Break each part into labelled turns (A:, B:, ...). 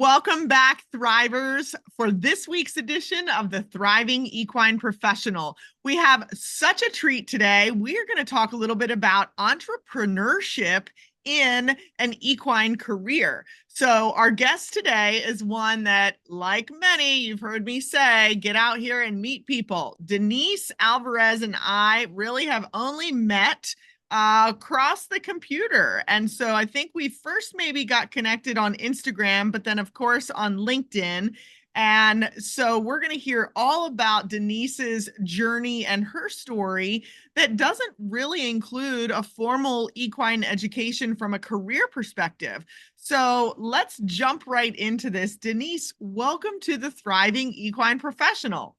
A: Welcome back, Thrivers, for this week's edition of the Thriving Equine Professional. We have such a treat today. We are going to talk a little bit about entrepreneurship in an equine career. So our guest today is one that, like many, you've heard me say, get out here and meet people. Denise Alvarez and I really have only met across the computer. And so I think we first maybe got connected on Instagram, but then of course on LinkedIn. And so we're going to hear all about Denise's journey and her story that doesn't really include a formal equine education from a career perspective. So let's jump right into this. Denise, welcome to the Thriving Equine Professional.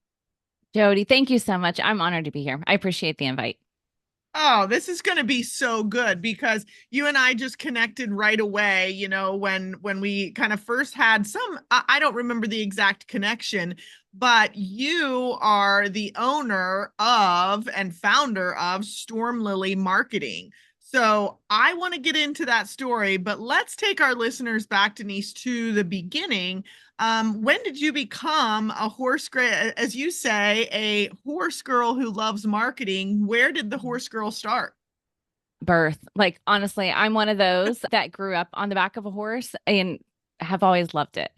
B: Jodi, thank you so much. I'm honored to be here. I appreciate the invite.
A: Oh, this is going to be so good because you and I just connected right away, when we kind of first had I don't remember the exact connection, but you are the owner of and founder of Stormlily Marketing. So I want to get into that story, but let's take our listeners back, Denise, to the beginning. When did you become a as you say, a horse girl who loves marketing? Where did the horse girl start?
B: Birth. Like, honestly, I'm one of those that grew up on the back of a horse and have always loved it.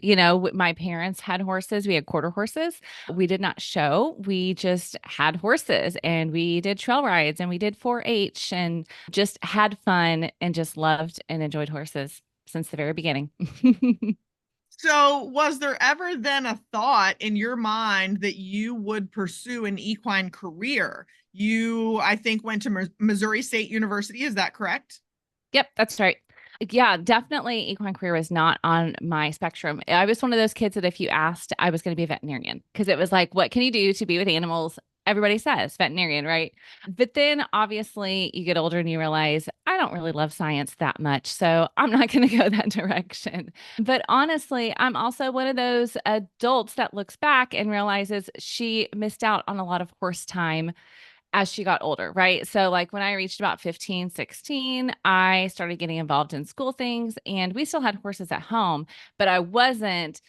B: My parents had horses. We had quarter horses. We did not show. We just had horses and we did trail rides and we did 4-H and just had fun and just loved and enjoyed horses since the very beginning.
A: So, was there ever then a thought in your mind that you would pursue an equine career? You, I think, went to Missouri State University. Is that correct?
B: Yep, that's right. Yeah, definitely equine career was not on my spectrum. I was one of those kids that if you asked, I was going to be a veterinarian because it was like, what can you do to be with animals? Everybody says veterinarian, right? But then obviously you get older and you realize I don't really love science that much. So I'm not going to go that direction. But honestly, I'm also one of those adults that looks back and realizes she missed out on a lot of horse time as she got older, right? So like when I reached about 15, 16, I started getting involved in school things and we still had horses at home, but I wasn't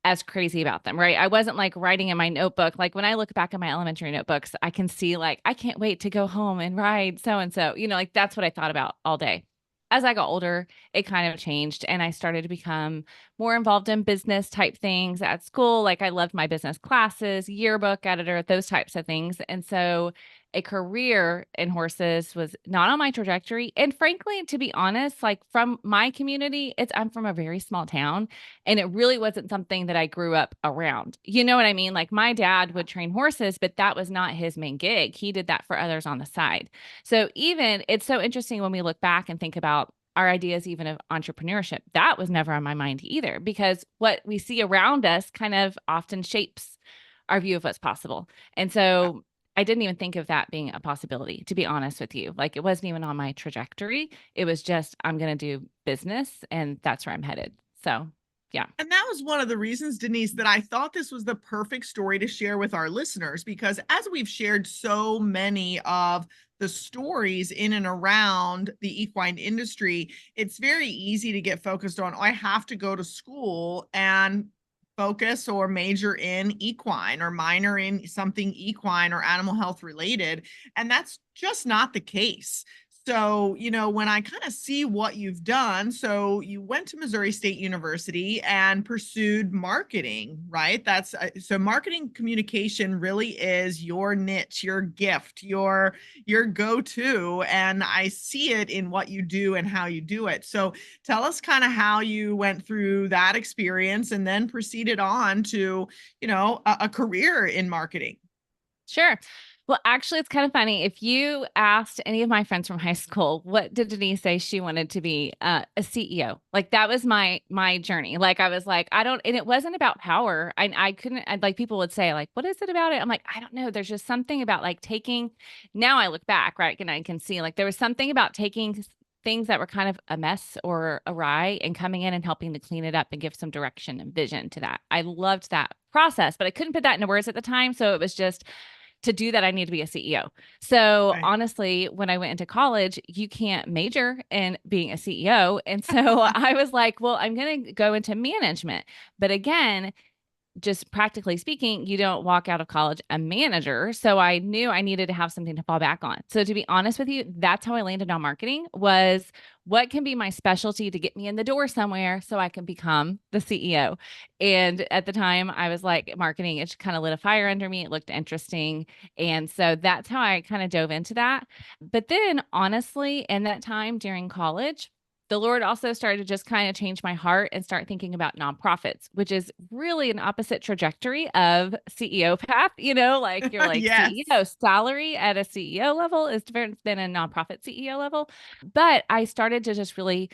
B: as crazy about them, right? I wasn't like writing in my notebook. Like when I look back at my elementary notebooks, I can see like, I can't wait to go home and ride so and so, like that's what I thought about all day. As I got older, it kind of changed and I started to become more involved in business type things at school. Like I loved my business classes, yearbook editor, those types of things. And so a career in horses was not on my trajectory. And frankly, to be honest, like from my community, I'm from a very small town and it really wasn't something that I grew up around. You know what I mean? Like my dad would train horses, but that was not his main gig. He did that for others on the side. So even it's so interesting when we look back and think about our ideas even of entrepreneurship. That was never on my mind either, because what we see around us kind of often shapes our view of what's possible. And so I didn't even think of that being a possibility, to be honest with you. Like it wasn't even on my trajectory. It was just, I'm going to do business and that's where I'm headed. So, yeah.
A: And that was one of the reasons, Denise, that I thought this was the perfect story to share with our listeners, because as we've shared so many of the stories in and around the equine industry, it's very easy to get focused on, oh, I have to go to school and focus or major in equine or minor in something equine or animal health related. And that's just not the case. So, when I kind of see what you've done, so you went to Missouri State University and pursued marketing, right? So marketing communication really is your niche, your gift, your go-to, and I see it in what you do and how you do it. So tell us kind of how you went through that experience and then proceeded on to, a career in marketing.
B: Sure. Well, actually, it's kind of funny. If you asked any of my friends from high school, what did Denise say she wanted to be? A CEO. Like that was my journey. Like I was like, I don't, and it wasn't about power. I couldn't. Like people would say, like, what is it about it? I'm like, I don't know. There's just something about like taking. Now I look back, right, and I can see like there was something about taking things that were kind of a mess or awry and coming in and helping to clean it up and give some direction and vision to that. I loved that process, but I couldn't put that into words at the time. So it was just To do that, I need to be a CEO. So
A: Right.
B: honestly, when I went into college, you can't major in being a CEO. And so I was like, well, I'm going to go into management. But again, just practically speaking, you don't walk out of college a manager. So I knew I needed to have something to fall back on. So to be honest with you, that's how I landed on marketing was what can be my specialty to get me in the door somewhere so I can become the CEO. And at the time I was like marketing, it kind of lit a fire under me. It looked interesting. And so that's how I kind of dove into that. But then honestly, in that time during college, the Lord also started to just kind of change my heart and start thinking about nonprofits, which is really an opposite trajectory of CEO path. Like you're like
A: Yes.
B: CEO salary at a CEO level is different than a nonprofit CEO level. But I started to just really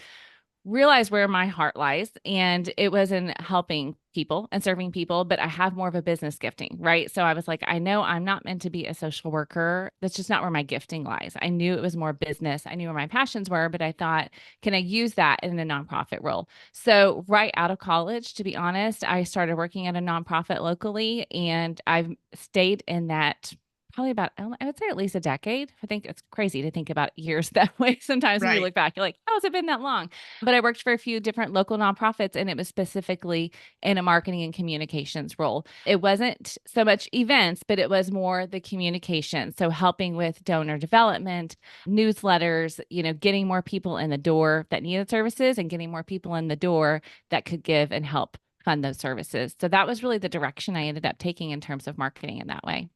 B: realize where my heart lies. And it was in helping people and serving people, but I have more of a business gifting, right? So I was like, I know I'm not meant to be a social worker. That's just not where my gifting lies. I knew it was more business. I knew where my passions were, but I thought, can I use that in a nonprofit role? So right out of college, to be honest, I started working at a nonprofit locally, and I've stayed in that probably about, I would say at least a decade. I think it's crazy to think about years that way. Sometimes when you
A: Right.
B: look back, you're like, how has it been that long? But I worked for a few different local nonprofits, and it was specifically in a marketing and communications role. It wasn't so much events, but it was more the communication. So helping with donor development, newsletters, getting more people in the door that needed services and getting more people in the door that could give and help fund those services. So that was really the direction I ended up taking in terms of marketing in that way.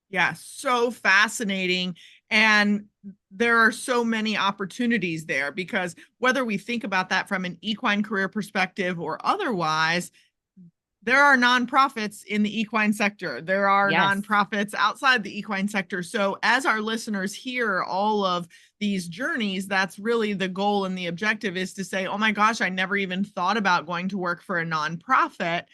A: Yeah, so fascinating. And there are so many opportunities there because whether we think about that from an equine career perspective or otherwise, there are nonprofits in the equine sector. There are
B: Yes.
A: nonprofits outside the equine sector. So, as our listeners hear all of these journeys, that's really the goal and the objective is to say, oh my gosh, I never even thought about going to work for a nonprofit,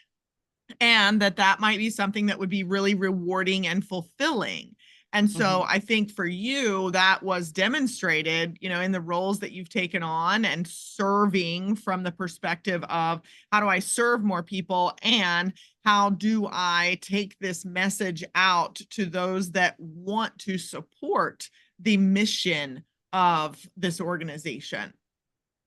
A: and that might be something that would be really rewarding and fulfilling. And
B: Hmm.
A: so I think for you, that was demonstrated, in the roles that you've taken on and serving from the perspective of how do I serve more people and how do I take this message out to those that want to support the mission of this organization.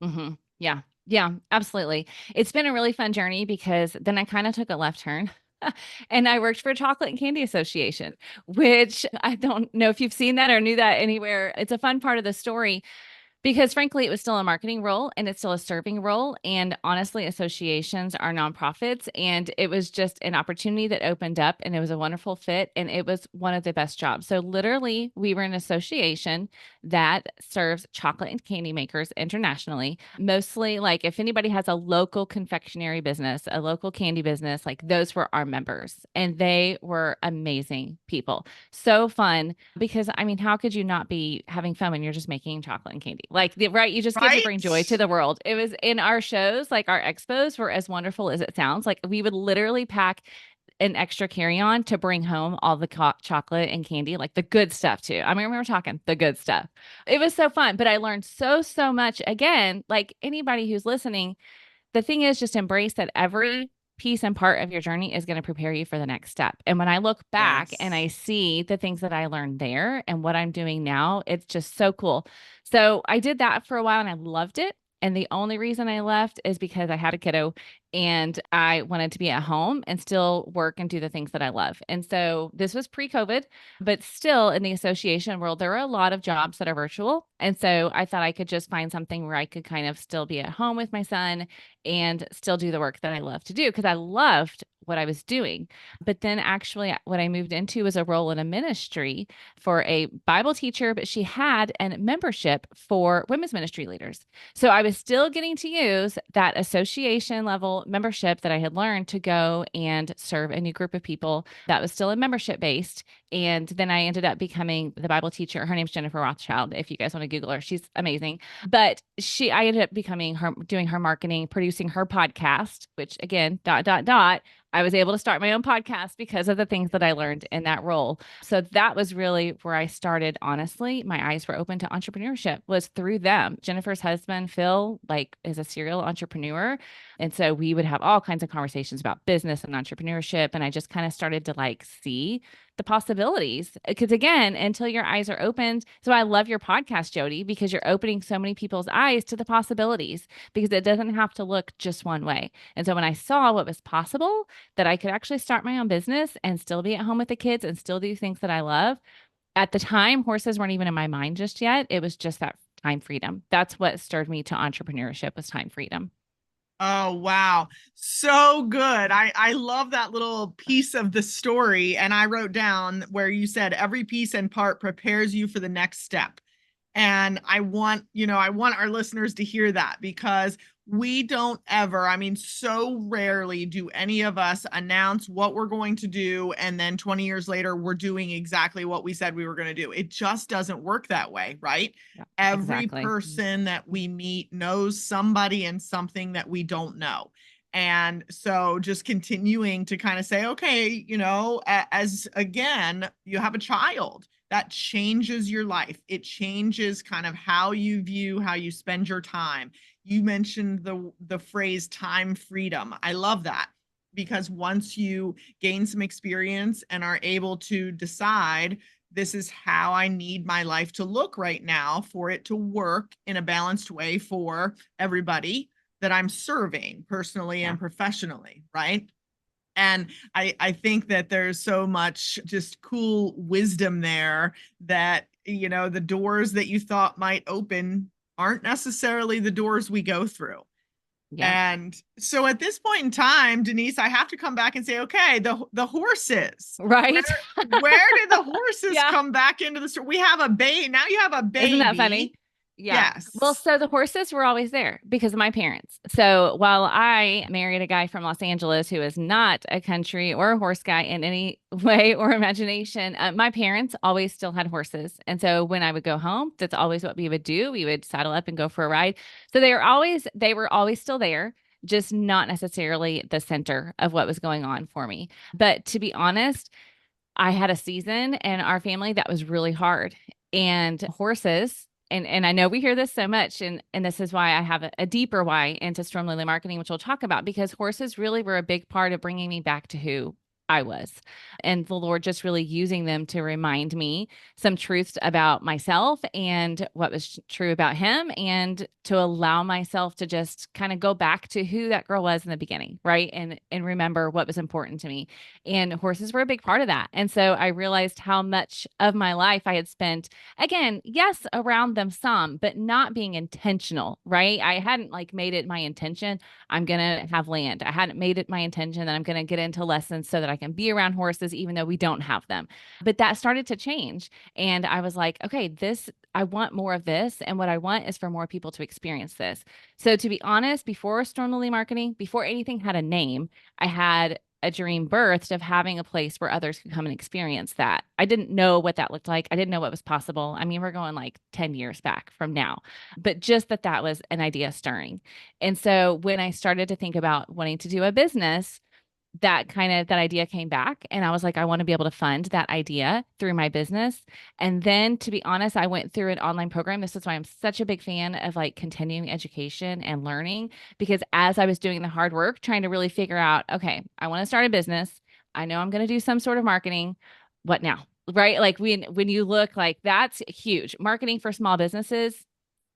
B: Hmm. Yeah. Yeah, absolutely. It's been a really fun journey because then I kind of took a left turn and I worked for a chocolate and candy association, which I don't know if you've seen that or knew that anywhere. It's a fun part of the story. Because frankly, it was still a marketing role and it's still a serving role. And honestly, associations are nonprofits. And it was just an opportunity that opened up and it was a wonderful fit. And it was one of the best jobs. So, literally, we were an association that serves chocolate and candy makers internationally. Mostly, like if anybody has a local confectionery business, a local candy business, like those were our members. And they were amazing people. So fun because I mean, how could you not be having fun when you're just making chocolate and candy? Right, you just get to bring
A: Right?
B: joy to the world. It was in our shows, like our expos were as wonderful as it sounds. Like we would literally pack an extra carry-on to bring home all the chocolate and candy, like the good stuff too. I mean, we were talking the good stuff. It was so fun, but I learned so much. Again, like anybody who's listening, the thing is just embrace that every piece and part of your journey is going to prepare you for the next step. And when I look back and I
A: Yes.
B: see the things that I learned there and what I'm doing now, it's just so cool. So I did that for a while and I loved it. And the only reason I left is because I had a kiddo and I wanted to be at home and still work and do the things that I love. And so this was pre COVID, but still in the association world, there are a lot of jobs that are virtual. And so I thought I could just find something where I could kind of still be at home with my son and still do the work that I love to do because I loved what I was doing. But then actually, what I moved into was a role in a ministry for a Bible teacher, but she had a membership for women's ministry leaders. So I was still getting to use that association level membership that I had learned to go and serve a new group of people that was still a membership based. And then I ended up becoming the Bible teacher. Her name's Jennifer Rothschild. If you guys want to Google her, she's amazing. But I ended up becoming her, doing her marketing, producing her podcast, which again, I was able to start my own podcast because of the things that I learned in that role. So that was really where I started. Honestly, my eyes were open to entrepreneurship was through them. Jennifer's husband, Phil, like is a serial entrepreneur. And so we would have all kinds of conversations about business and entrepreneurship. And I just kind of started to like see the possibilities. Because again, until your eyes are opened. So I love your podcast, Jodi, because you're opening so many people's eyes to the possibilities, because it doesn't have to look just one way. And so when I saw what was possible, that I could actually start my own business and still be at home with the kids and still do things that I love. At the time, horses weren't even in my mind just yet. It was just that time freedom. That's what stirred me to entrepreneurship, was time freedom.
A: Oh, wow. So good. I love that little piece of the story. And I wrote down where you said every piece and part prepares you for the next step. And I want our listeners to hear that, because we don't ever, I mean, so rarely do any of us announce what we're going to do. And then 20 years later, we're doing exactly what we said we were going to do. It just doesn't work that way, right?
B: Yeah,
A: Every
B: exactly.
A: person that we meet knows somebody and something that we don't know. And so just continuing to kind of say, okay, as again, you have a child that changes your life. It changes kind of how you view, how you spend your time. You mentioned the phrase time freedom. I love that, because once you gain some experience and are able to decide, this is how I need my life to look right now for it to work in a balanced way for everybody that I'm serving personally
B: Yeah.
A: and professionally, right? And I think that there's so much just cool wisdom there that, the doors that you thought might open aren't necessarily the doors we go through.
B: Yeah.
A: And so at this point in time, Denise, I have to come back and say, okay, the horses. Where
B: Right.
A: where did the horses
B: Yeah.
A: come back into the story? We have a baby. Now you have a
B: Isn't that funny?
A: baby.
B: Yeah. Well,
A: Yes.
B: so the horses were always there because of my parents. So while I married a guy from Los Angeles who is not a country or a horse guy in any way or imagination, my parents always still had horses. And so when I would go home, that's always what we would do. We would saddle up and go for a ride. So they were always still there, just not necessarily the center of what was going on for me. But to be honest, I had a season in our family that was really hard, and horses, and I know we hear this so much, and this is why I have a deeper why into Stormlily Marketing, which we'll talk about, because horses really were a big part of bringing me back to who I was. And the Lord just really using them to remind me some truths about myself and what was true about him, and to allow myself to just kind of go back to who that girl was in the beginning, right? And remember what was important to me. And horses were a big part of that. And so I realized how much of my life I had spent, again, yes, around them some, but not being intentional, right? I hadn't like made it my intention, I'm going to have land. I hadn't made it my intention that I'm going to get into lessons so that I can be around horses, even though we don't have them. But that started to change. And I was like, okay, I want more of this. And what I want is for more people to experience this. So to be honest, before Stormlily Marketing, before anything had a name, I had a dream birthed of having a place where others could come and experience that. I didn't know what that looked like. I didn't know what was possible. I mean, we're going like 10 years back from now, but just that was an idea stirring. And so when I started to think about wanting to do a business, that idea came back, and I was like, I want to be able to fund that idea through my business. And then to be honest, I went through an online program. This is why I'm such a big fan of like continuing education and learning, because as I was doing the hard work trying to really figure out, okay, I want to start a business, I know I'm going to do some sort of marketing, what now? Right? Like when you look, like that's huge. Marketing for small businesses,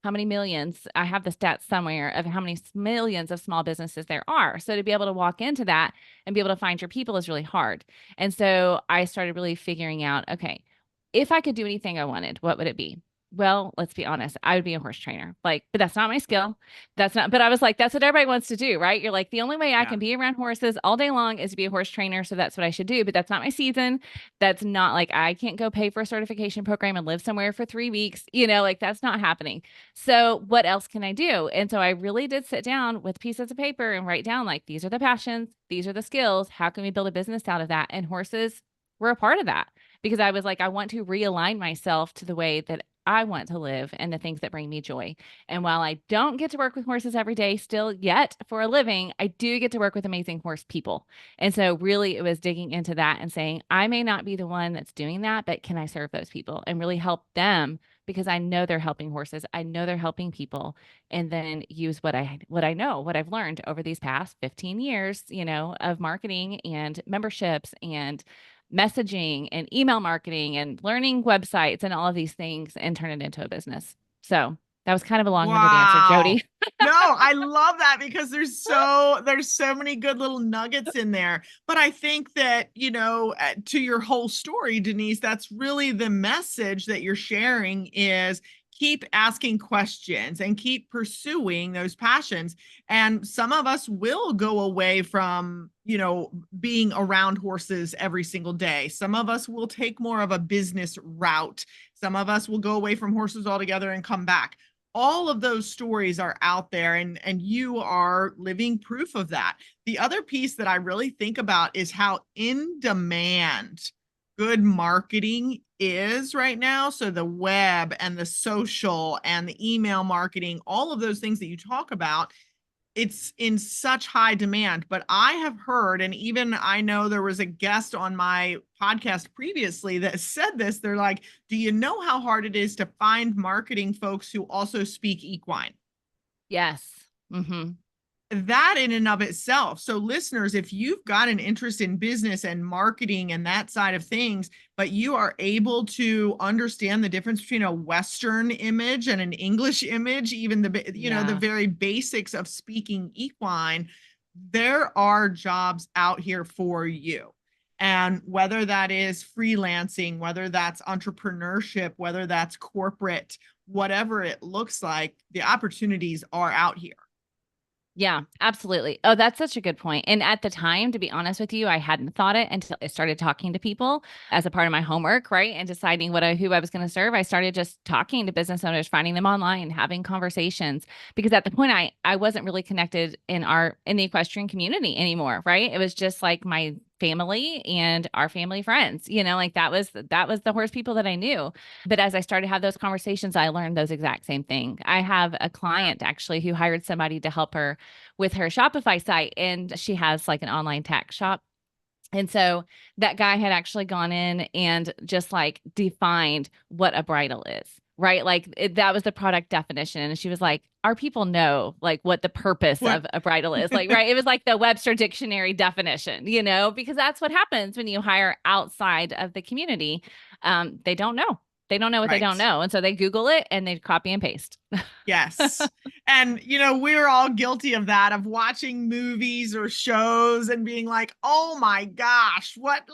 B: how many millions? I have the stats somewhere of how many millions of small businesses there are. So to be able to walk into that and be able to find your people is really hard. And so I started really figuring out, okay, if I could do anything I wanted, what would it be? Well, let's be honest, I would be a horse trainer. Like, but that's not my skill. But I was like, that's what everybody wants to do, right? You're like, the only way I
A: Yeah.
B: can be around horses all day long is to be a horse trainer. So that's what I should do. But that's not my season. That's not like, I can't go pay for a certification program and live somewhere for 3 weeks, like that's not happening. So what else can I do? And so I really did sit down with pieces of paper and write down, like, these are the passions, these are the skills. How can we build a business out of that? And horses were a part of that, because I was like, I want to realign myself to the way that I want to live and the things that bring me joy. And while I don't get to work with horses every day still yet for a living, I do get to work with amazing horse people. And so really it was digging into that and saying, I may not be the one that's doing that, but can I serve those people and really help them? Because I know they're helping horses. I know they're helping people, and then use what I know, what I've learned over these past 15 years, of marketing and memberships and messaging and email marketing and learning websites and all of these things and turn it into a business. So that was kind of a long-winded answer,
A: Wow.
B: Jodi.
A: No, I love that because there's so many good little nuggets in there. But I think that, to your whole story, Denise, that's really the message that you're sharing is keep asking questions and keep pursuing those passions. And some of us will go away from, being around horses every single day. Some of us will take more of a business route. Some of us will go away from horses altogether and come back. All of those stories are out there, and you are living proof of that. The other piece that I really think about is how in demand good marketing is right now. So the web and the social and the email marketing, all of those things that you talk about, it's in such high demand. But I have heard, and even I know there was a guest on my podcast previously that said this. They're like, do you know how hard it is to find marketing folks who also speak equine?
B: Yes. Mm-hmm.
A: That in and of itself. So listeners, if you've got an interest in business and marketing and that side of things, but you are able to understand the difference between a Western image and an English image, even the
B: Yeah.
A: very basics of speaking equine, there are jobs out here for you. And whether that is freelancing, whether that's entrepreneurship, whether that's corporate, whatever it looks like, the opportunities are out here.
B: Yeah, absolutely. Oh, that's such a good point. And at the time, to be honest with you, I hadn't thought it until I started talking to people as a part of my homework, right? And deciding who I was going to serve. I started just talking to business owners, finding them online, having conversations. Because at the point I wasn't really connected in the equestrian community anymore, right? It was just like my family and our family friends, like that was the horse people that I knew. But as I started to have those conversations, I learned those exact same thing. I have a client actually who hired somebody to help her with her Shopify site, and she has like an online tax shop. And so that guy had actually gone in and just like defined what a bridle is, right? Like that was the product definition. And she was like, our people know like what the purpose
A: What?
B: of a bridle is. Like, right. It was like the Webster dictionary definition, because that's what happens when you hire outside of the community. They don't know. They don't know what they
A: Right.
B: don't know. And so they Google it and they copy and paste.
A: Yes. And, we're all guilty of that, of watching movies or shows and being like, oh my gosh, what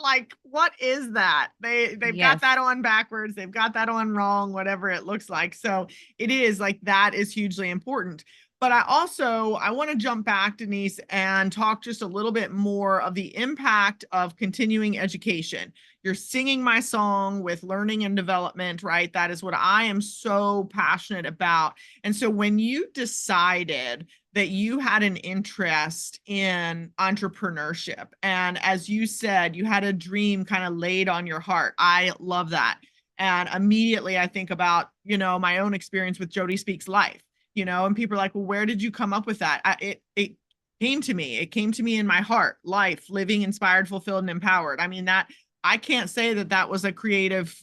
A: is that? They've got
B: Yes.
A: that on backwards. They've got that on wrong, whatever it looks like. So it is like, that is hugely important. But I want to jump back, Denise, and talk just a little bit more of the impact of continuing education. You're singing my song with learning and development, right? That is what I am so passionate about. And so when you decided that you had an interest in entrepreneurship, and as you said, you had a dream kind of laid on your heart, I love that. And immediately I think about, my own experience with Jodi Speaks Life, and people are like, well, where did you come up with that? It came to me. It came to me in my heart, life, living inspired, fulfilled, and empowered. I mean, that I can't say that was a creative,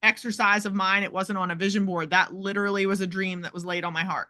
A: exercise of mine. It wasn't on a vision board. That literally was a dream that was laid on my heart.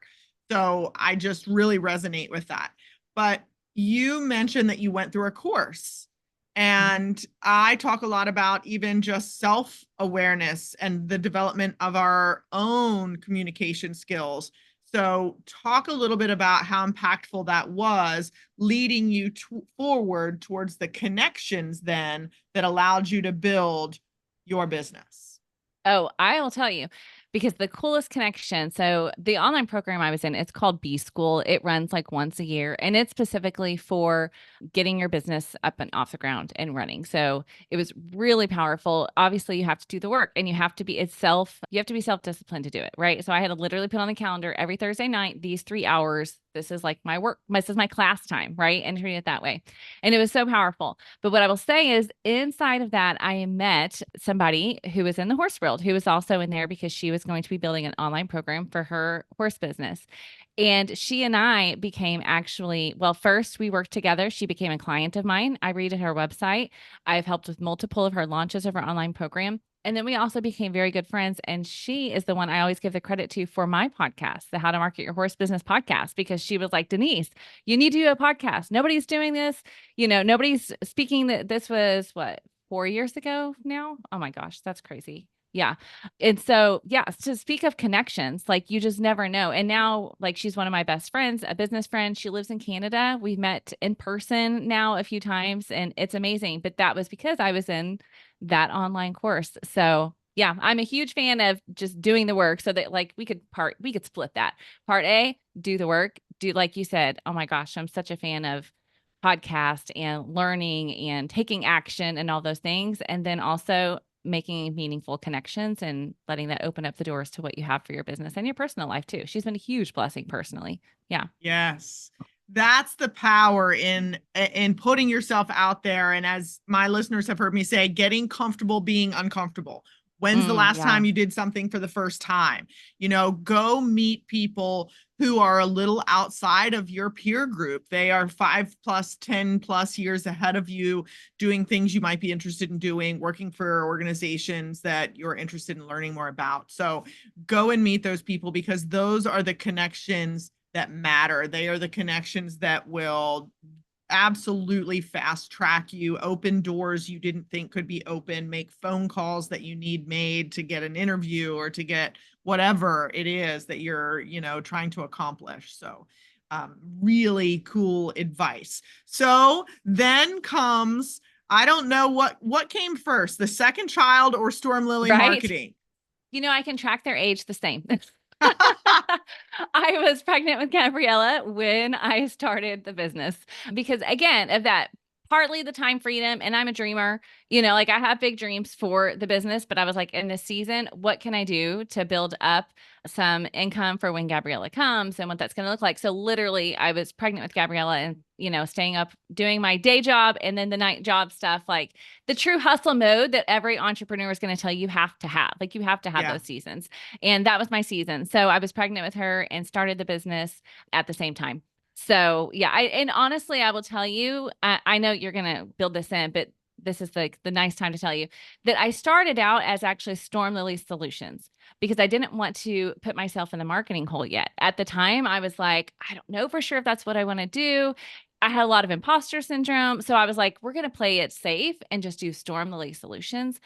A: So I just really resonate with that. But you mentioned that you went through a course. And I talk a lot about even just self-awareness and the development of our own communication skills. So talk a little bit about how impactful that was, leading you forward towards the connections then that allowed you to build your business.
B: Oh, I'll tell you, because the coolest connection. So the online program I was in, it's called B School. It runs like once a year, and it's specifically for getting your business up and off the ground and running. So it was really powerful. Obviously, you have to do the work, and you have to be self-disciplined to do it, right? So I had to literally put on the calendar every Thursday night, these 3 hours. This is like my work. This is my class time, right? And treat it that way. And it was so powerful. But what I will say is inside of that, I met somebody who was in the horse world, who was also in there because she was going to be building an online program for her horse business. And she and I became first we worked together. She became a client of mine. I read her website. I've helped with multiple of her launches of her online program. And then we also became very good friends. And she is the one I always give the credit to for my podcast, the How to Market Your Horse Business podcast, because she was like, Denise, you need to do a podcast. Nobody's doing this. Nobody's speaking. That this was what, 4 years ago now? Oh my gosh, that's crazy. Yeah. And so, yeah, to speak of connections, like you just never know. And now, like, she's one of my best friends, a business friend. She lives in Canada. We've met in person now a few times, and it's amazing. But that was because I was in that online course. So, yeah, I'm a huge fan of just doing the work so that like we could split that. Part A, do the work, do like you said. Oh my gosh, I'm such a fan of podcast and learning and taking action and all those things. And then also making meaningful connections and letting that open up the doors to what you have for your business and your personal life too. She's been a huge blessing personally. Yeah.
A: Yes. That's the power in putting yourself out there. And as my listeners have heard me say, getting comfortable being uncomfortable. When's the last
B: Yeah.
A: time you did something for the first time? Go meet people who are a little outside of your peer group. They are 5+, 10+ years ahead of you, doing things you might be interested in doing, working for organizations that you're interested in learning more about. So go and meet those people, because those are the connections that matter. They are the connections that will absolutely fast track you, open doors you didn't think could be open, make phone calls that you need made to get an interview or to get whatever it is that you're, trying to accomplish. So, really cool advice. So then comes, I don't know what came first, the second child or Stormlily
B: Right.
A: Marketing.
B: I can track their age the same. I was pregnant with Gabriella when I started the business because, again, of that partly the time freedom. And I'm a dreamer, like I have big dreams for the business, but I was like, in this season, what can I do to build up some income for when Gabriella comes and what that's going to look like? So, literally, I was pregnant with Gabriella and, staying up doing my day job and then the night job stuff, like the true hustle mode that every entrepreneur is going to tell you have to have. Like, you have to have
A: Yeah.
B: those seasons. And that was my season. So I was pregnant with her and started the business at the same time. So yeah, and honestly, I will tell you, I know you're going to build this in, but this is the nice time to tell you that I started out as actually Stormlily Solutions because I didn't want to put myself in the marketing hole yet. At the time, I was like, I don't know for sure if that's what I want to do. I had a lot of imposter syndrome. So I was like, we're going to play it safe and just do Stormlily Solutions.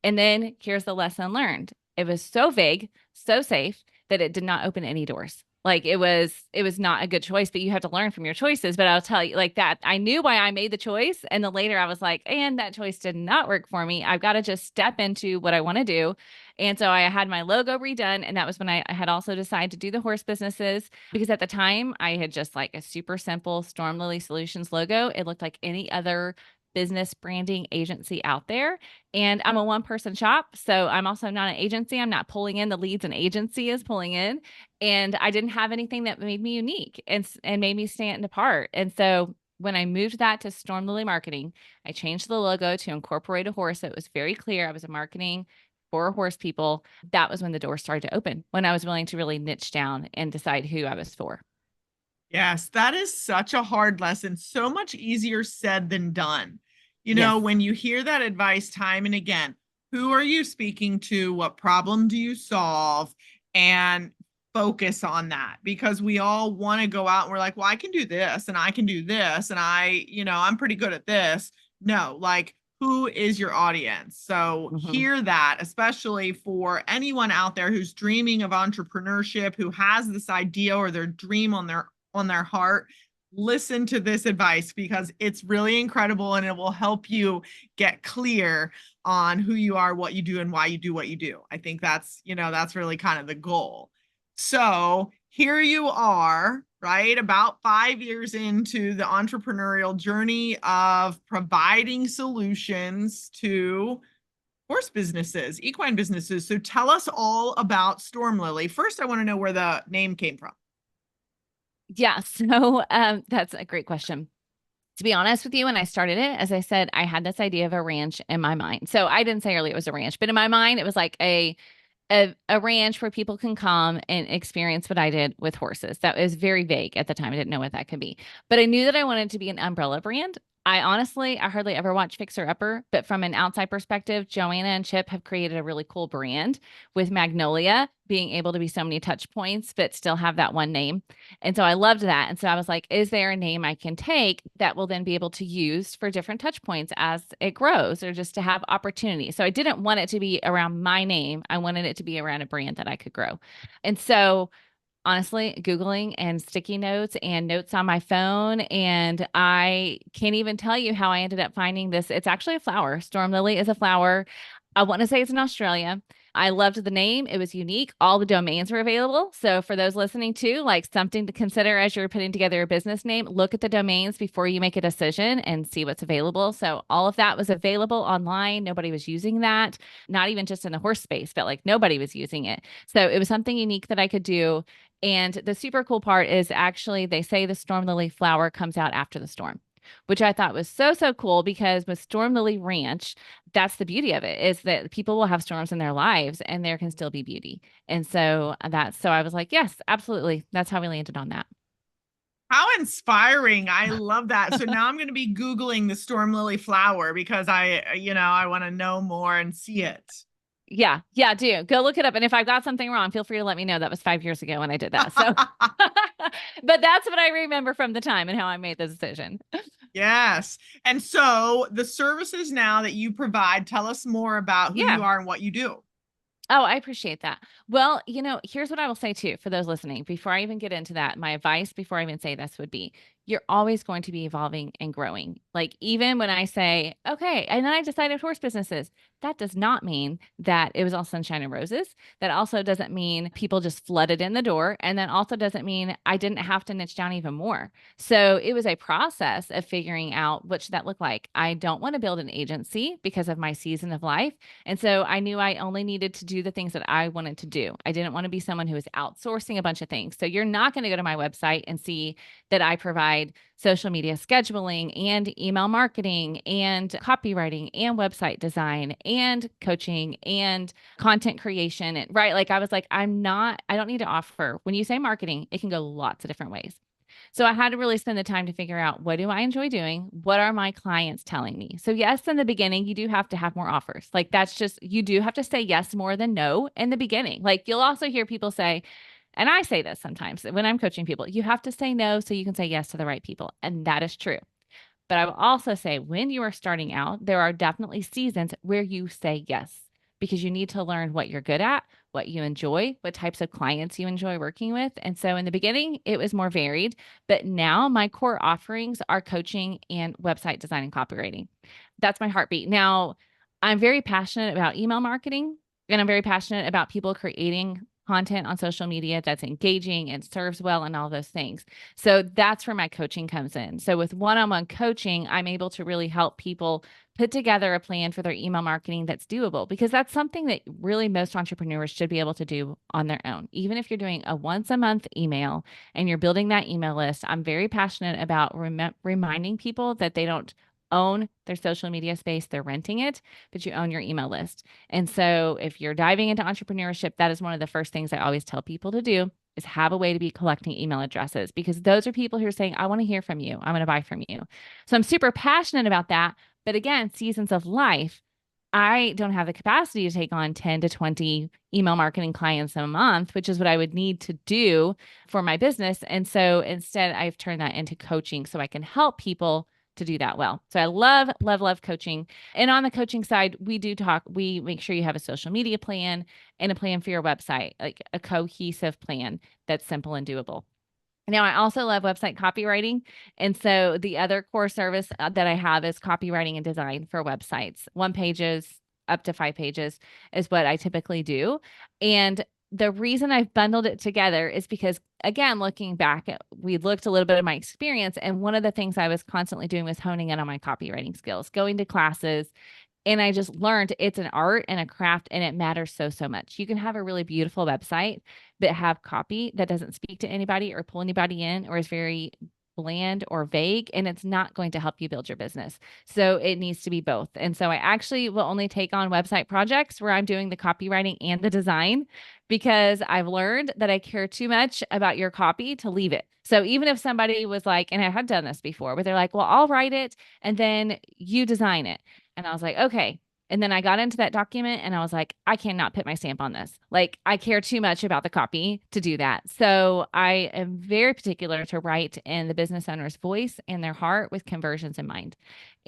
B: And then here's the lesson learned. It was so vague, so safe that it did not open any doors. Like it was not a good choice, but you have to learn from your choices. But I'll tell you like that, I knew why I made the choice. And then later I was like, and that choice did not work for me. I've got to just step into what I want to do. And so I had my logo redone. And that was when I had also decided to do the horse businesses because at the time I had just like a super simple Stormlily Solutions logo. It looked like any other business branding agency out there. And I'm a one person shop. So I'm also not an agency. I'm not pulling in the leads an agency is pulling in. And I didn't have anything that made me unique and made me stand apart. And so when I moved that to Stormlily Marketing, I changed the logo to incorporate a horse. So it was very clear I was a marketing for horse people. That was when the door started to open, when I was willing to really niche down and decide who I was for.
A: Yes, that is such a hard lesson. So much easier said than done.
B: Yes.
A: When you hear that advice time and again, who are you speaking to? What problem do you solve? And focus on that, because we all want to go out and we're like, well, I can do this and I can do this. And I'm pretty good at this. No, like, who is your audience? So
B: Mhm.
A: hear that, especially for anyone out there who's dreaming of entrepreneurship, who has this idea or their dream on their heart. Listen to this advice because it's really incredible and it will help you get clear on who you are, what you do, and why you do what you do. I think that's really kind of the goal. So here you are, right? About 5 years into the entrepreneurial journey of providing solutions to horse businesses, equine businesses. So tell us all about Stormlily. First, I want to know where the name came from.
B: Yeah. So that's a great question. To be honest with you, when I started it, as I said, I had this idea of a ranch in my mind. So I didn't say earlier it was a ranch, but in my mind, it was like a ranch where people can come and experience what I did with horses. That was very vague at the time. I didn't know what that could be, but I knew that I wanted to be an umbrella brand. I hardly ever watch Fixer Upper, but from an outside perspective, Joanna and Chip have created a really cool brand with Magnolia being able to be so many touch points, but still have that one name. And so I loved that. And so I was like, is there a name I can take that will then be able to use for different touch points as it grows or just to have opportunity? So I didn't want it to be around my name. I wanted it to be around a brand that I could grow. And so honestly, Googling and sticky notes and notes on my phone. And I can't even tell you how I ended up finding this. It's actually a flower. Stormlily is a flower. I want to say it's in Australia. I loved the name. It was unique. All the domains were available. So for those listening too, like something to consider as you're putting together a business name, look at the domains before you make a decision and see what's available. So all of that was available online. Nobody was using that, not even just in the horse space, but like nobody was using it. So it was something unique that I could do. And the super cool part is actually they say the storm lily flower comes out after the storm, which I thought was so, so cool because with Storm Lily Ranch, that's the beauty of it is that people will have storms in their lives and there can still be beauty. And so so I was like, yes, absolutely. That's how we landed on that.
A: How inspiring. I love that. So now I'm going to be Googling the storm lily flower because I want to know more and see it.
B: Yeah. Yeah. Do go look it up. And if I've got something wrong, feel free to let me know. That was 5 years ago when I did that. So, but that's what I remember from the time and how I made the decision.
A: Yes. And so the services now that you provide, tell us more about who
B: Yeah.
A: you are and what you do.
B: Oh, I appreciate that. Well, here's what I will say too for those listening. Before I even get into that, my advice before I even say this would be you're always going to be evolving and growing. Like, even when I say, okay, and then I decided horse businesses, that does not mean that it was all sunshine and roses. That also doesn't mean people just flooded in the door. And that also doesn't mean I didn't have to niche down even more. So it was a process of figuring out what should that look like. I don't want to build an agency because of my season of life. And so I knew I only needed to do the things that I wanted to do. I didn't want to be someone who was outsourcing a bunch of things. So you're not going to go to my website and see that I provide social media scheduling and email marketing and copywriting and website design and coaching and content creation. And right. Like I was like, I don't need to offer. When you say marketing, it can go lots of different ways. So I had to really spend the time to figure out what do I enjoy doing? What are my clients telling me? So yes, in the beginning, you do have to have more offers. Like that's just, you do have to say yes more than no in the beginning. Like you'll also hear people say, and I say this sometimes when I'm coaching people, you have to say no so you can say yes to the right people. And that is true. But I will also say when you are starting out, there are definitely seasons where you say yes because you need to learn what you're good at, what you enjoy, what types of clients you enjoy working with. And so in the beginning, it was more varied, but now my core offerings are coaching and website design and copywriting. That's my heartbeat. Now, I'm very passionate about email marketing and I'm very passionate about people creating content on social media that's engaging and serves well and all those things. So that's where my coaching comes in. So with one-on-one coaching, I'm able to really help people put together a plan for their email marketing that's doable because that's something that really most entrepreneurs should be able to do on their own. Even if you're doing a once a month email and you're building that email list, I'm very passionate about reminding people that they don't own their social media space, they're renting it, but you own your email list. And so if you're diving into entrepreneurship, that is one of the first things I always tell people to do is have a way to be collecting email addresses because those are people who are saying, I want to hear from you. I want to buy from you. So I'm super passionate about that. But again, seasons of life, I don't have the capacity to take on 10 to 20 email marketing clients a month, which is what I would need to do for my business. And so instead, I've turned that into coaching so I can help people to do that well. So I love, love, love coaching. And on the coaching side, we make sure you have a social media plan and a plan for your website, like a cohesive plan that's simple and doable. Now, I also love website copywriting. And so the other core service that I have is copywriting and design for websites. 1 pages up to 5 pages is what I typically do. And the reason I've bundled it together is because, again, looking back, we looked a little bit at my experience. And one of the things I was constantly doing was honing in on my copywriting skills, going to classes, and I just learned it's an art and a craft and it matters so, so much. You can have a really beautiful website, but have copy that doesn't speak to anybody or pull anybody in or is very bland or vague, and it's not going to help you build your business. So it needs to be both. And so I actually will only take on website projects where I'm doing the copywriting and the design, because I've learned that I care too much about your copy to leave it. So even if somebody was like, and I had done this before, where they're like, well, I'll write it and then you design it. And I was like, okay. And then I got into that document and I was like, I cannot put my stamp on this. Like, I care too much about the copy to do that. So I am very particular to write in the business owner's voice and their heart with conversions in mind.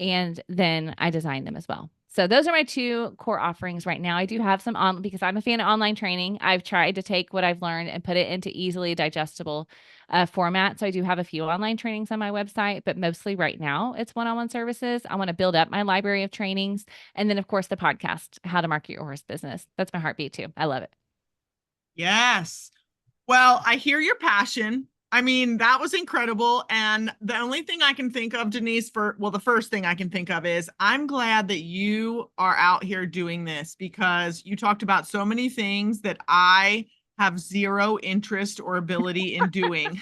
B: And then I design them as well. So those are my two core offerings right now. I do have some on, because I'm a fan of online training. I've tried to take what I've learned and put it into easily digestible format. So I do have a few online trainings on my website, but mostly right now it's one-on-one services. I want to build up my library of trainings. And then of course the podcast, How to Market Your Horse Business. That's my heartbeat too. I love it.
A: Yes. Well, I hear your passion. I mean, that was incredible. And the only thing I can think of, Denise, the first thing I can think of is I'm glad that you are out here doing this, because you talked about so many things that I have zero interest or ability in doing.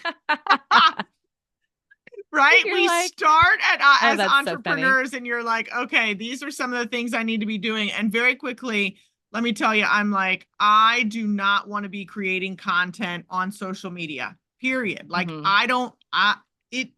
A: Right?
B: You're
A: We
B: like,
A: start
B: oh,
A: as
B: that's so funny.
A: entrepreneurs, and you're like, okay, these are some of the things I need to be doing. And very quickly, let me tell you, I'm like, I do not want to be creating content on social media, period. Like,
B: Mm-hmm.
A: it,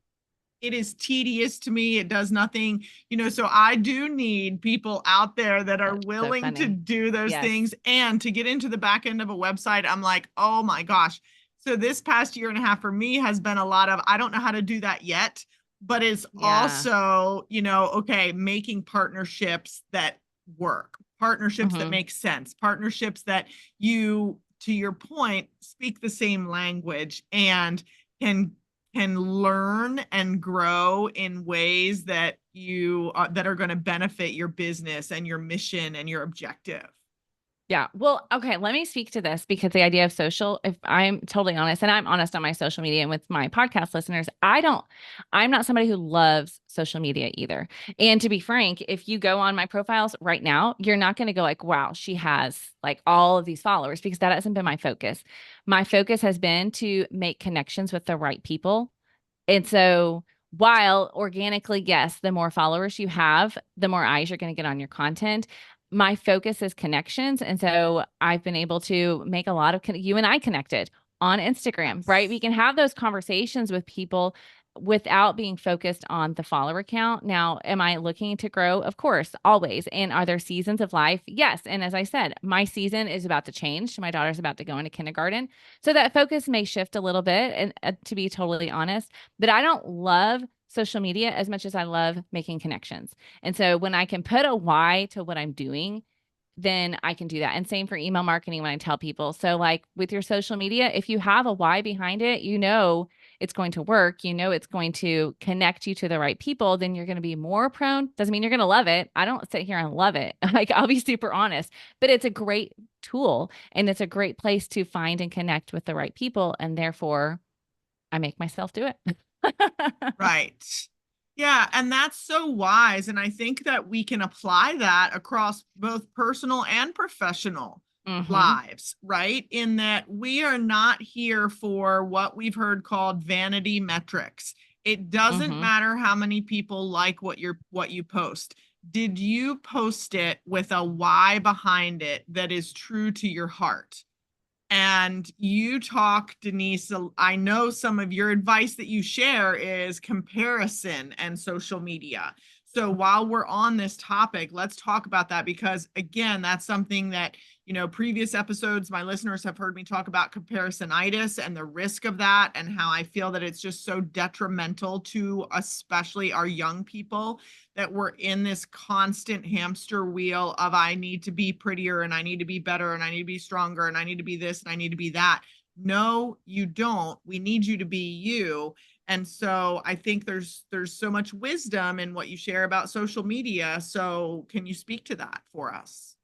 A: it is tedious to me. It does nothing, so I do need people out there that are
B: That's so
A: willing to
B: funny.
A: do those
B: Yes.
A: things. And to get into the back end of a website, I'm like, oh my gosh. So this past year and a half for me has been a lot of, I don't know how to do that yet, but it's
B: Yeah.
A: also, okay, making partnerships that work, partnerships that
B: Mm-hmm.
A: make sense, partnerships that you, to your point, speak the same language and can learn and grow in ways that that are going to benefit your business and your mission and your objective.
B: Yeah. Well, okay. Let me speak to this, because the idea of social, if I'm totally honest, and I'm honest on my social media and with my podcast listeners, I'm not somebody who loves social media either. And to be frank, if you go on my profiles right now, you're not going to go like, wow, she has like all of these followers, because that hasn't been my focus. My focus has been to make connections with the right people. And so, while organically, yes, the more followers you have, the more eyes you're going to get on your content. My focus is connections. And so I've been able to make a lot of, you and I connected on Instagram, right? We can have those conversations with people without being focused on the follower count. Now, am I looking to grow? Of course, always. And are there seasons of life? Yes. And as I said, my season is about to change. My daughter's about to go into kindergarten. So that focus may shift a little bit, and to be totally honest, but I don't love social media as much as I love making connections. And so when I can put a why to what I'm doing, then I can do that. And same for email marketing when I tell people. So like with your social media, if you have a why behind it, it's going to work, it's going to connect you to the right people, then you're going to be more prone. Doesn't mean you're going to love it. I don't sit here and love it. Like, I'll be super honest, but it's a great tool and it's a great place to find and connect with the right people. And therefore I make myself do it.
A: Right. Yeah, and that's so wise. And I think that we can apply that across both personal and professional
B: Mm-hmm.
A: lives, right? In that we are not here for what we've heard called vanity metrics. It doesn't
B: Mm-hmm.
A: matter how many people like what you post. Did you post it with a why behind it that is true to your heart? And you talk, Denise, I know some of your advice that you share is comparison and social media. So while we're on this topic, let's talk about that, because again, that's something that, previous episodes, my listeners have heard me talk about comparisonitis and the risk of that, and how I feel that it's just so detrimental to especially our young people, that we're in this constant hamster wheel of I need to be prettier and I need to be better and I need to be stronger and I need to be this and I need to be that. No, you don't. We need you to be you. And so I think there's so much wisdom in what you share about social media. So can you speak to that for us?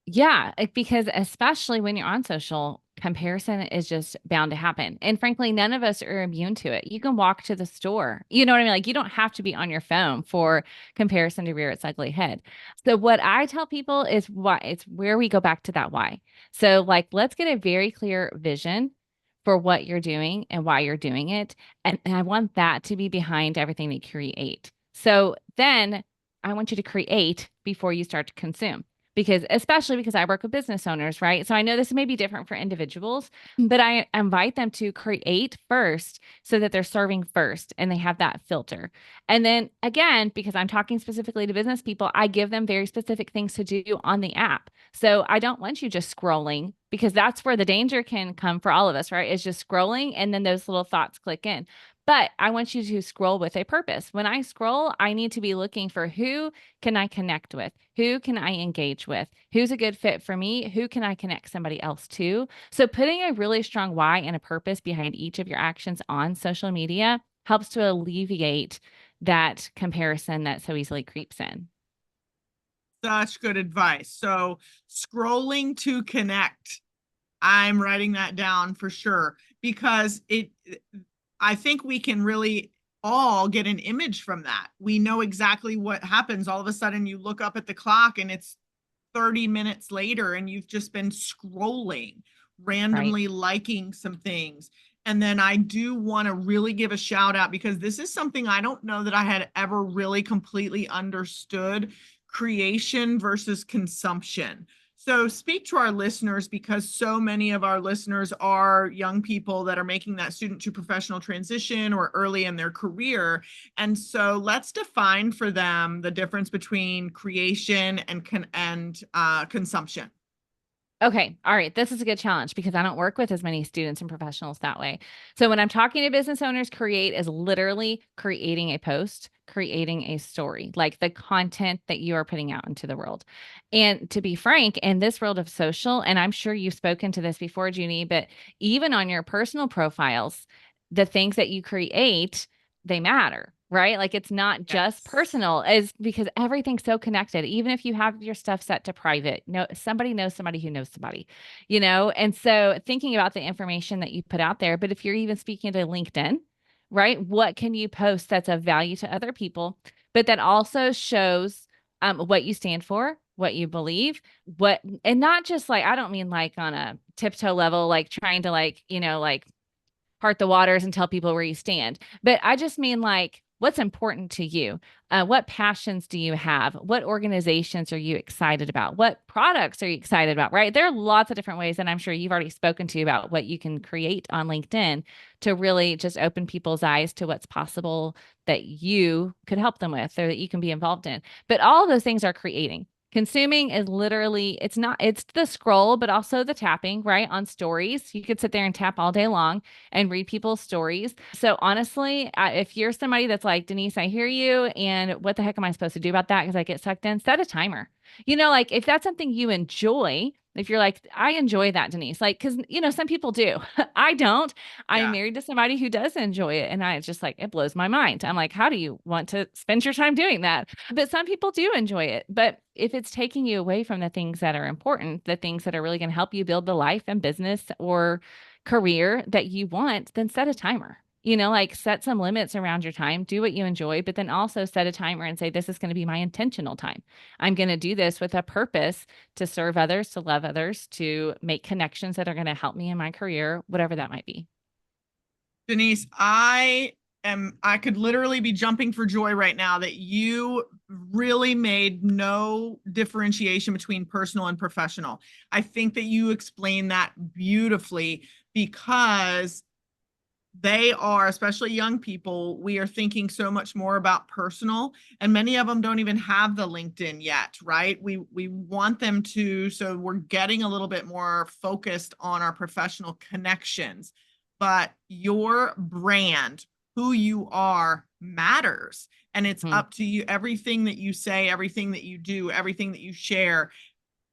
B: Yeah, because especially when you're on social, comparison is just bound to happen. And frankly, none of us are immune to it. You can walk to the store. You know what I mean? Like, you don't have to be on your phone for comparison to rear its ugly head. So what I tell people is why it's where we go back to that why. So like, let's get a very clear vision for what you're doing and why you're doing it. And I want that to be behind everything they create. So then I want you to create before you start to consume. Because especially because I work with business owners, right? So I know this may be different for individuals, but I invite them to create first so that they're serving first and they have that filter. And then again, because I'm talking specifically to business people, I give them very specific things to do on the app. So I don't want you just scrolling because that's where the danger can come for all of us, right? Is just scrolling and then those little thoughts click in. But I want you to scroll with a purpose. When I scroll, I need to be looking for who can I connect with? Who can I engage with? Who's a good fit for me? Who can I connect somebody else to? So putting a really strong why and a purpose behind each of your actions on social media helps to alleviate that comparison that so easily creeps in.
A: Such good advice. So scrolling to connect. I'm writing that down for sure because I think we can really all get an image from that. We know exactly what happens. All of a sudden you look up at the clock and it's 30 minutes later and you've just been scrolling,
B: Right.
A: randomly liking some things. And then I do want to really give a shout out because this is something I don't know that I had ever really completely understood: creation versus consumption. So speak to our listeners because so many of our listeners are young people that are making that student to professional transition or early in their career. And so let's define for them the difference between creation and consumption.
B: Okay. All right. This is a good challenge because I don't work with as many students and professionals that way. So when I'm talking to business owners, create is literally creating a post, creating a story, like the content that you are putting out into the world. And to be frank, in this world of social, and I'm sure you've spoken to this before, Junie, but even on your personal profiles, the things that you create, they matter. Right? Like it's not just
A: Yes.
B: personal, is because everything's so connected. Even if you have your stuff set to private, no, somebody knows somebody who knows somebody, you know? And so thinking about the information that you put out there, but if you're even speaking to LinkedIn, right? What can you post that's of value to other people, but that also shows what you stand for, what you believe, what, and not just like, I don't mean like on a tiptoe level, like trying to like, like part the waters and tell people where you stand. But I just mean like, what's important to you? What passions do you have? What organizations are you excited about? What products are you excited about? Right? There are lots of different ways, and I'm sure you've already spoken to about what you can create on LinkedIn to really just open people's eyes to what's possible that you could help them with or that you can be involved in. But all of those things are creating. Consuming is literally, it's not, it's the scroll, but also the tapping, right? On stories. You could sit there and tap all day long and read people's stories. So honestly, if you're somebody that's like, Denise, I hear you. And what the heck am I supposed to do about that? Because I get sucked in, set a timer. Like if that's something you enjoy, if you're like, I enjoy that, Denise, like, because, some people do. I don't. I'm
A: Yeah.
B: married to somebody who does enjoy it. And I it's just like, it blows my mind. I'm like, how do you want to spend your time doing that? But some people do enjoy it. But if it's taking you away from the things that are important, the things that are really going to help you build the life and business or career that you want, then set a timer. Like set some limits around your time, do what you enjoy, but then also set a timer and say, this is going to be my intentional time. I'm going to do this with a purpose to serve others, to love others, to make connections that are going to help me in my career, whatever that might be.
A: Denise, I could literally be jumping for joy right now that you really made no differentiation between personal and professional. I think that you explained that beautifully because they are, especially young people, we are thinking so much more about personal, and many of them don't even have the LinkedIn yet, right? We want them to, so we're getting a little bit more focused on our professional connections. But your brand, who you are, matters. And it's
B: Hmm.
A: up to you. Everything that you say, everything that you do, everything that you share,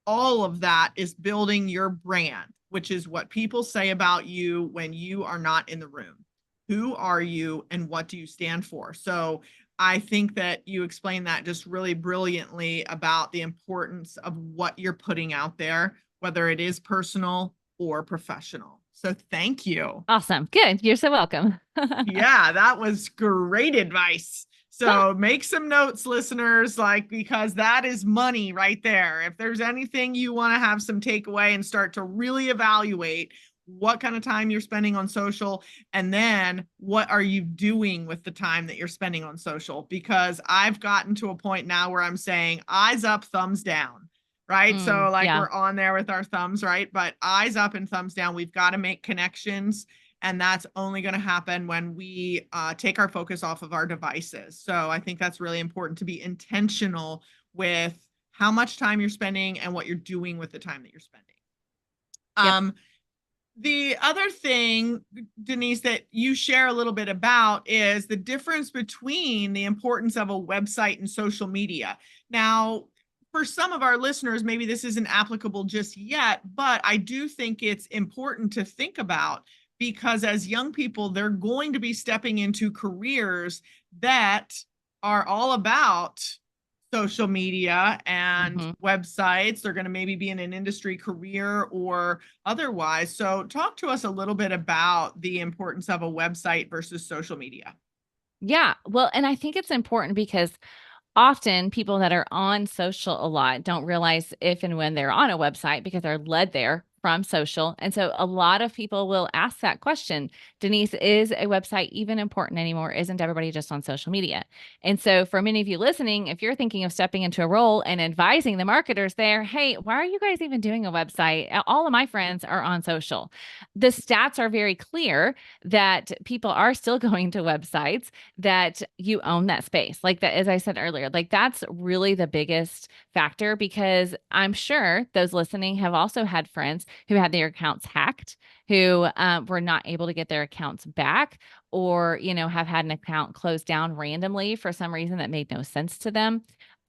A: all of that is building your brand, which is what people say about you when you are not in the room. Who are you and what do you stand for? So I think that you explained that just really brilliantly about the importance of what you're putting out there, whether it is personal or professional. So thank you.
B: Awesome. Good. You're so welcome.
A: Yeah, that was great advice. So make some notes, listeners, like, because that is money right there. If there's anything you want to have some takeaway and start to really evaluate, what kind of time you're spending on social, and then what are you doing with the time that you're spending on social? Because I've gotten to a point now where I'm saying eyes up, thumbs down, right? So like
B: Yeah.
A: we're on there with our thumbs, right? But eyes up and thumbs down. We've got to make connections. And that's only going to happen when we take our focus off of our devices. So I think that's really important to be intentional with how much time you're spending and what you're doing with the time that you're spending.
B: Yep.
A: Um, the other thing, Denise, that you share a little bit about is the difference between the importance of a website and social media. Now, for some of our listeners, maybe this isn't applicable just yet, but I do think it's important to think about because as young people, they're going to be stepping into careers that are all about social media and
B: Hmm.
A: websites. They're going to maybe be in an industry career or otherwise. So, talk to us a little bit about the importance of a website versus social media.
B: Yeah. Well, and I think it's important because often people that are on social a lot don't realize if and when they're on a website because they're led there from social. And so a lot of people will ask that question, Denise, is a website even important anymore? Isn't everybody just on social media? And so for many of you listening, if you're thinking of stepping into a role and advising the marketers there, hey, why are you guys even doing a website? All of my friends are on social. The stats are very clear that people are still going to websites, that you own that space. Like that, as I said earlier, like that's really the biggest factor because I'm sure those listening have also had friends who had their accounts hacked, who were not able to get their accounts back, or, have had an account closed down randomly for some reason that made no sense to them.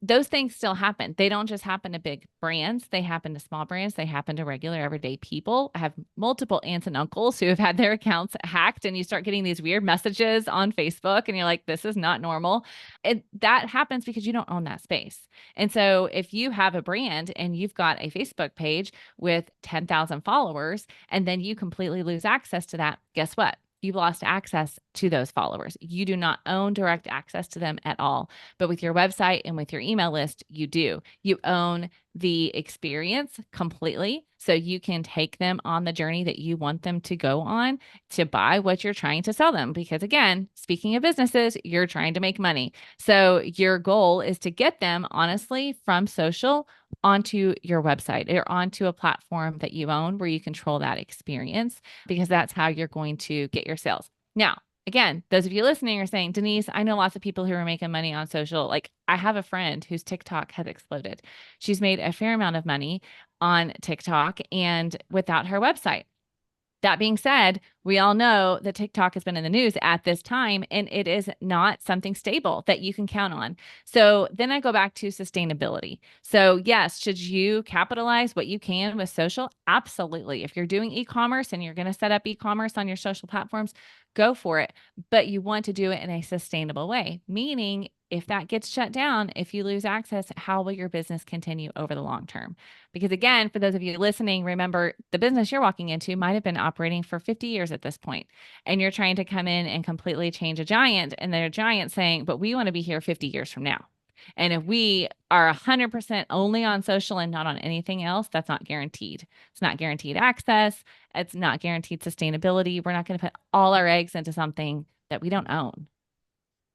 B: Those things still happen. They don't just happen to big brands. They happen to small brands. They happen to regular everyday people. I have multiple aunts and uncles who have had their accounts hacked, and you start getting these weird messages on Facebook and you're like, this is not normal. And that happens because you don't own that space. And so if you have a brand and you've got a Facebook page with 10,000 followers and then you completely lose access to that, guess what? You've lost access to those followers. You do not own direct access to them at all. But with your website and with your email list, you do. You own the experience completely. So you can take them on the journey that you want them to go on to buy what you're trying to sell them. Because again, speaking of businesses, you're trying to make money. So your goal is to get them honestly from social onto your website or onto a platform that you own where you control that experience, because that's how you're going to get your sales. Now, again, those of you listening are saying, Denise, I know lots of people who are making money on social. Like I have a friend whose TikTok has exploded. She's made a fair amount of money on TikTok and without her website. That being said, we all know that TikTok has been in the news at this time, and it is not something stable that you can count on. So then I go back to sustainability. So, yes, should you capitalize what you can with social? Absolutely. If you're doing e commerce and you're going to set up e commerce on your social platforms, go for it. But you want to do it in a sustainable way, meaning if that gets shut down, if you lose access, how will your business continue over the long term? Because again, for those of you listening, remember the business you're walking into might have been operating for 50 years at this point, and you're trying to come in and completely change a giant, and they're a giant saying, but we want to be here 50 years from now. And if we are 100% only on social and not on anything else, that's not guaranteed. It's not guaranteed access. It's not guaranteed sustainability. We're not going to put all our eggs into something that we don't own.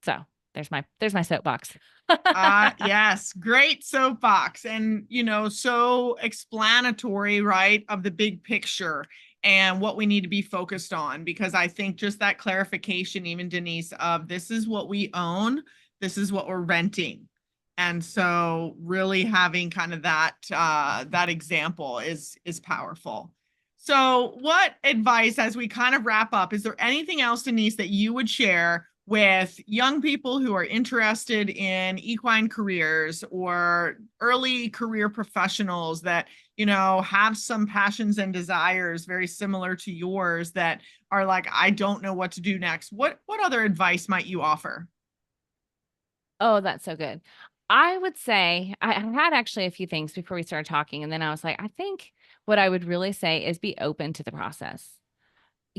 B: So there's my soapbox.
A: Yes, great soapbox. And, so explanatory, right, of the big picture and what we need to be focused on. Because I think just that clarification, even Denise, of this is what we own, this is what we're renting. And so really having kind of that example is powerful. So what advice, as we kind of wrap up, is there anything else, Denise, that you would share with young people who are interested in equine careers or early career professionals that, have some passions and desires very similar to yours that are like, I don't know what to do next? What other advice might you offer?
B: Oh, that's so good. I would say I had actually a few things before we started talking, and then I was like, I think what I would really say is be open to the process.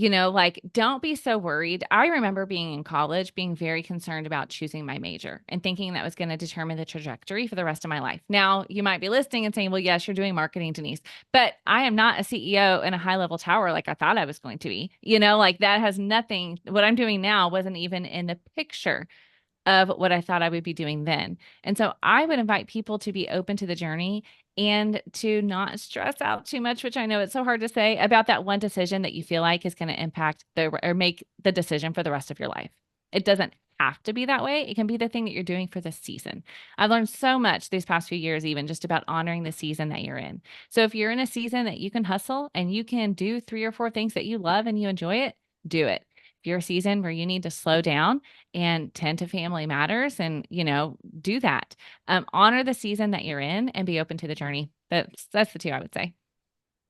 B: like, don't be so worried. I remember being in college, being very concerned about choosing my major and thinking that was going to determine the trajectory for the rest of my life. Now, you might be listening and saying, well, yes, you're doing marketing, Denise, but I am not a CEO in a high level tower like I thought I was going to be. Like that has nothing, what I'm doing now wasn't even in the picture of what I thought I would be doing then. And so I would invite people to be open to the journey and to not stress out too much, which I know it's so hard to say about that one decision that you feel like is going to impact or make the decision for the rest of your life. It doesn't have to be that way. It can be the thing that you're doing for the season. I've learned so much these past few years, even just about honoring the season that you're in. So if you're in a season that you can hustle and you can do 3 or 4 things that you love and you enjoy it, do it. If you're a season where you need to slow down and tend to family matters and, do that. Honor the season that you're in and be open to the journey. That's the two I would say.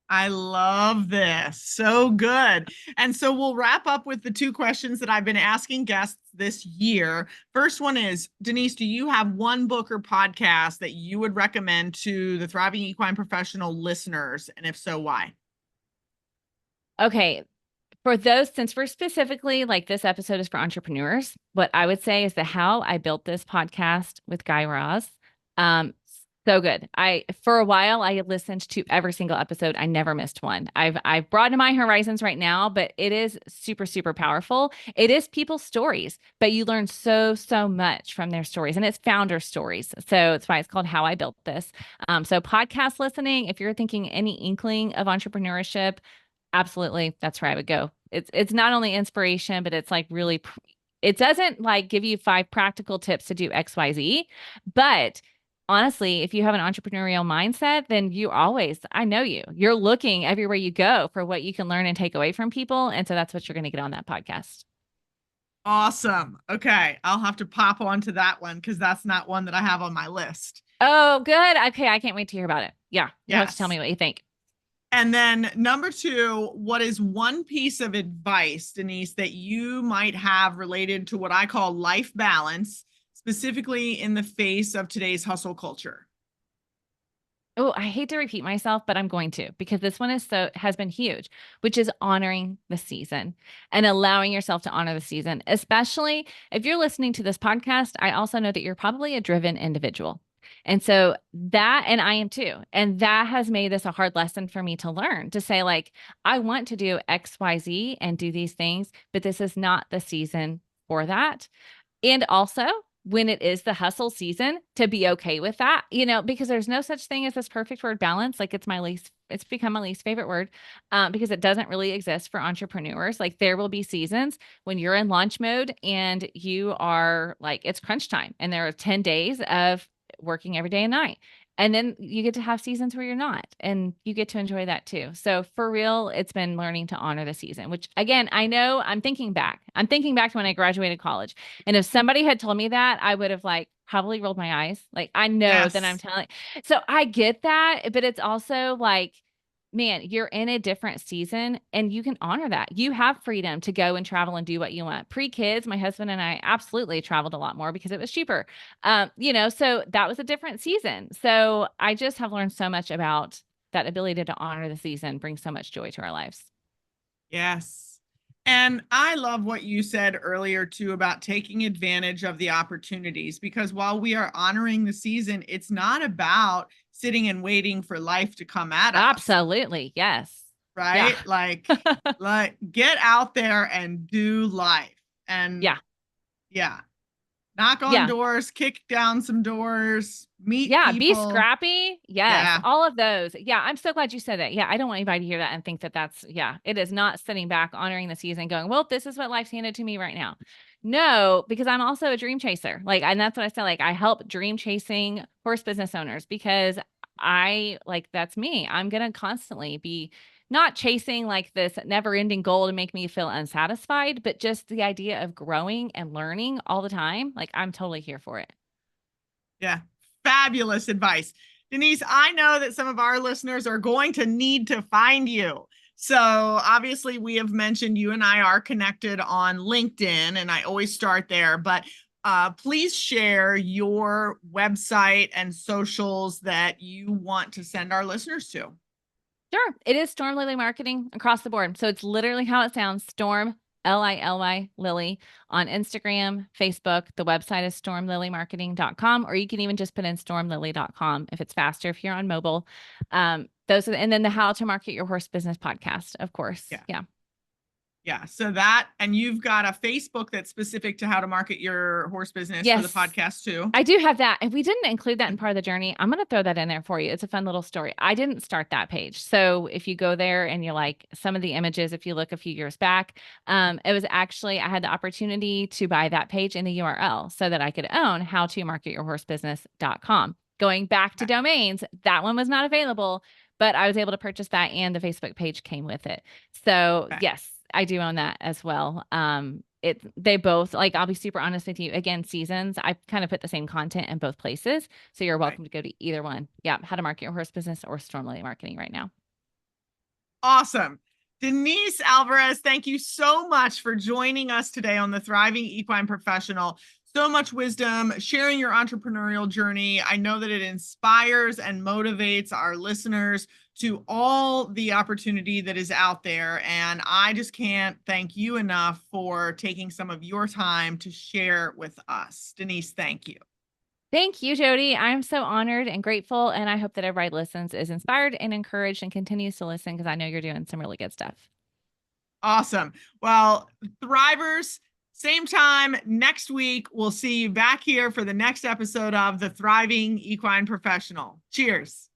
A: I love this. So good. And so we'll wrap up with the 2 questions that I've been asking guests this year. First one is, Denise, do you have one book or podcast that you would recommend to the Thriving Equine Professional listeners? And if so, why?
B: Okay. For those, since we're specifically like this episode is for entrepreneurs, what I would say is the How I Built This podcast with Guy Raz. Um, so good. For a while, I listened to every single episode. I never missed one. I've broadened my horizons right now, but it is super, super powerful. It is people's stories, but you learn so, so much from their stories, and it's founder stories. So that's why it's called How I Built This. So podcast listening, if you're thinking any inkling of entrepreneurship, absolutely, that's where I would go. It's not only inspiration, but it's like really, it doesn't like give you 5 practical tips to do XYZ, but honestly, if you have an entrepreneurial mindset, then I know you're looking everywhere you go for what you can learn and take away from people. And so that's what you're going to get on that podcast.
A: Awesome. Okay. I'll have to pop onto that one because that's not one that I have on my list.
B: Oh, good. Okay. I can't wait to hear about it. Yeah. You'll have to tell
A: Yes.
B: me what you think.
A: And then number 2, what is one piece of advice, Denise, that you might have related to what I call life balance, specifically in the face of today's hustle culture?
B: Oh, I hate to repeat myself, but I'm going to, because this one has been huge, which is honoring the season and allowing yourself to honor the season, especially if you're listening to this podcast. I also know that you're probably a driven individual. And so and I am too. And that has made this a hard lesson for me to learn, to say, like, I want to do XYZ and do these things, but this is not the season for that. And also, when it is the hustle season, to be okay with that, because there's no such thing as this perfect word balance. Like, it's become my least favorite word, because it doesn't really exist for entrepreneurs. Like, there will be seasons when you're in launch mode and you are like, it's crunch time and there are 10 days of working every day and night. And then you get to have seasons where you're not, and you get to enjoy that too. So for real, it's been learning to honor the season, which again, I know I'm thinking back to when I graduated college. And if somebody had told me that, I would have like probably rolled my eyes. Like, I know that I'm
A: Yes.
B: telling. So I get that, but it's also like, man, you're in a different season and you can honor that. You have freedom to go and travel and do what you want. Pre-kids, my husband and I absolutely traveled a lot more because it was cheaper. So that was a different season. So I just have learned so much about that ability to honor the season, brings so much joy to our lives.
A: Yes. And I love what you said earlier too about taking advantage of the opportunities, because while we are honoring the season, it's not about sitting and waiting for life to come at us,
B: Absolutely. Yes. Yeah.
A: right? Like get out there and do life. And
B: Yeah.
A: yeah, knock on
B: Yeah.
A: doors, kick down some doors, meet
B: Yeah, be
A: people.
B: scrappy. Yes,
A: Yeah.
B: all of those. Yeah, I'm so glad you said that. Yeah, I don't want anybody to hear that and think that it is not sitting back, honoring the season, going, well, this is what life's handed to me right now. No, because I'm also a dream chaser. Like, and that's what I said. Like, I help dream chasing horse business owners because that's me. I'm going to constantly be not chasing like this never ending goal to make me feel unsatisfied, but just the idea of growing and learning all the time. Like, I'm totally here for it.
A: Yeah. Fabulous advice. Denise, I know that some of our listeners are going to need to find you. So obviously we have mentioned you and I are connected on LinkedIn, and I always start there, but please share your website and socials that you want to send our listeners to.
B: Sure. It is Stormlily Marketing across the board. So it's literally how it sounds, Storm, Lily, Lily, on Instagram, Facebook. The website is stormlilymarketing.com, or you can even just put in stormlily.com if it's faster if you're on mobile. And then the How to Market Your Horse Business podcast, of course.
A: Yeah.
B: Yeah.
A: Yeah. So and you've got a Facebook that's specific to how to market your horse business for the
B: Yes.
A: podcast too.
B: I do have that. If we didn't include that in part of the journey, I'm going to throw that in there for you. It's a fun little story. I didn't start that page. So if you go there and you like some of the images, if you look a few years back, it was actually, I had the opportunity to buy that page in the URL so that I could own howtomarketyourhorsebusiness.com. Going back to domains, that one was not available, but I was able to purchase that and the Facebook page came with it. So yes, I do own that as well. They both, like, I'll be super honest with you. Again, seasons, I kind of put the same content in both places. So you're welcome to go to either one. Yeah. How to Market Your Horse Business or Stormlily Marketing right now.
A: Awesome. Denise Alvarez, thank you so much for joining us today on the Thriving Equine Professional. So much wisdom, sharing your entrepreneurial journey. I know that it inspires and motivates our listeners to all the opportunity that is out there. And I just can't thank you enough for taking some of your time to share with us. Denise, thank you.
B: Thank you, Jodi. I'm so honored and grateful. And I hope that everybody listens is inspired and encouraged and continues to listen, because I know you're doing some really good stuff.
A: Awesome. Well, Thrivers, same time next week. We'll see you back here for the next episode of the Thriving Equine Professional. Cheers.